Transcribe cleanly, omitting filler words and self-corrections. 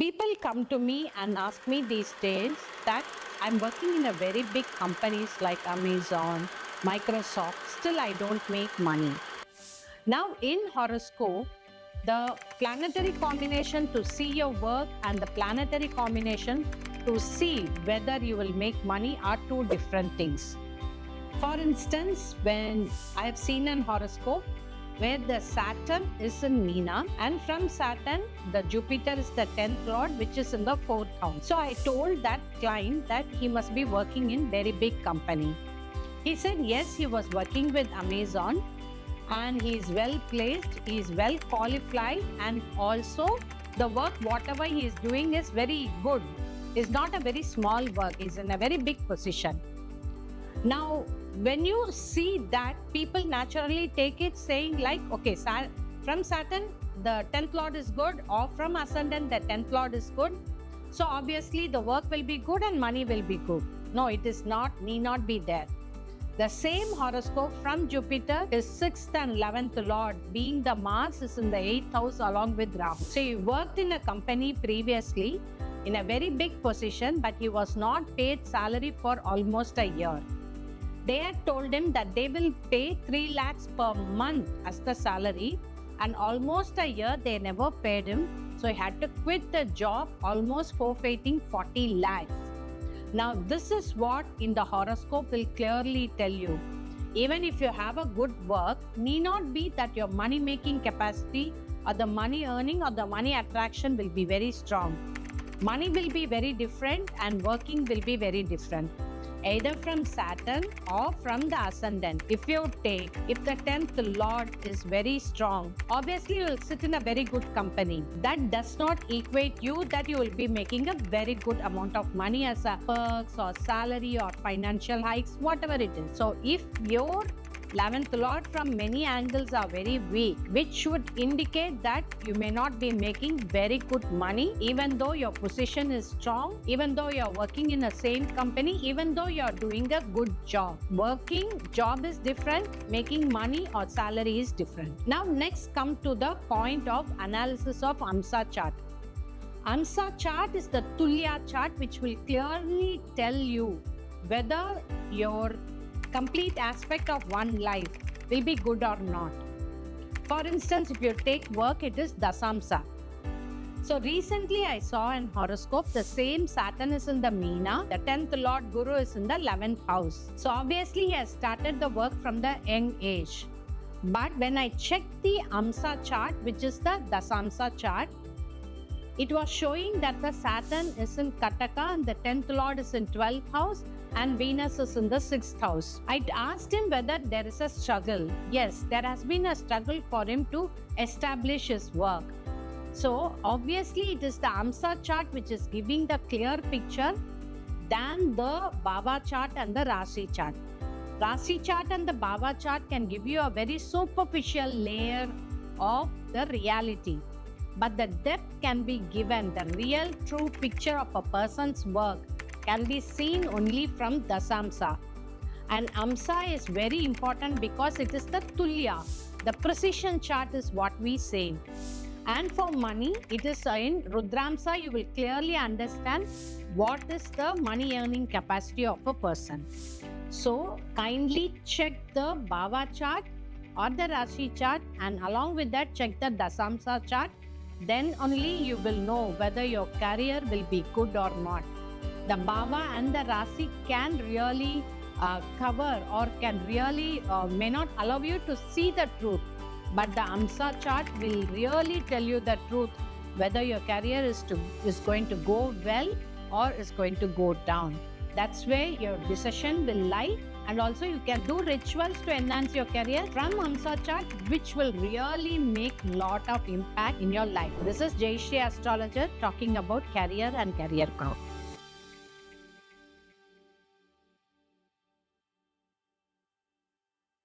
People come to me and ask me these days that I'm working in a very big companies like Amazon, Microsoft, still I don't make money. Now in horoscope, the planetary combination to see your work and the planetary combination to see whether you will make money are two different things. For instance, when I have seen an horoscope where the Saturn is in Meena, and from Saturn, the Jupiter is the 10th lord, which is in the 4th house. So I told that client that he must be working in very big company. He said yes, he was working with Amazon and he is well placed, he is well qualified, and also the work whatever he is doing is very good. It's not a very small work, he's in a very big position. Now, when you see that, people naturally take it saying like, okay, from Saturn, the 10th lord is good, or from Ascendant, the 10th lord is good. So obviously the work will be good and money will be good. No, it is not, need not be there. The same horoscope from Jupiter is 6th and 11th lord, being the Mars is in the 8th house along with Rahu. So he worked in a company previously in a very big position, but he was not paid salary for almost a year. They had told him that they will pay 3 lakhs per month as the salary, and almost a year they never paid him. So he had to quit the job, almost forfeiting 40 lakhs. Now this is what in the horoscope will clearly tell you. Even if you have a good work, need not be that your money making capacity or the money earning or the money attraction will be very strong. Money will be very different and working will be very different. Either from Saturn or from the Ascendant. If the 10th lord is very strong, obviously you will sit in a very good company. That does not equate you that you will be making a very good amount of money as a perks or salary or financial hikes, whatever it is. So if your 11th lord from many angles are very weak, which should indicate that you may not be making very good money, even though your position is strong, even though you're working in the same company, even though you're doing a good job. Working job is different, making money or salary is different. Now next come to the point of analysis of AMSA chart. AMSA chart is the Tulya chart, which will clearly tell you whether your complete aspect of one life will be good or not. For instance, if you take work, it is Dasamsa. So recently I saw in horoscope, the same Saturn is in the Meena, the 10th lord Guru is in the 11th house. So obviously he has started the work from the young age. But when I checked the AMSA chart, which is the Dasamsa chart, it was showing that the Saturn is in Kataka and the 10th lord is in 12th house and Venus is in the 6th house. I asked him whether there is a struggle. Yes, there has been a struggle for him to establish his work. So obviously it is the AMSA chart which is giving the clear picture than the Baba chart and the Rasi chart. Rasi chart and the Baba chart can give you a very superficial layer of the reality. But the depth can be given, the real true picture of a person's work can be seen only from Dasamsa. And AMSA is very important because it is the Tulya. The precision chart is what we say. And for money, it is in Rudramsa, you will clearly understand what is the money earning capacity of a person. So kindly check the Baba chart or the Rashi chart, and along with that check the Dasamsa chart. Then only you will know whether your career will be good or not. The Baba and the Rasi can really cover or can really may not allow you to see the truth. But the AMSA chart will really tell you the truth, whether your career is going to go well or is going to go down. That's where your decision will lie. And also you can do rituals to enhance your career from AMSA chart, which will really make lot of impact in your life. This is Jayashree Astrologer talking about career and career growth.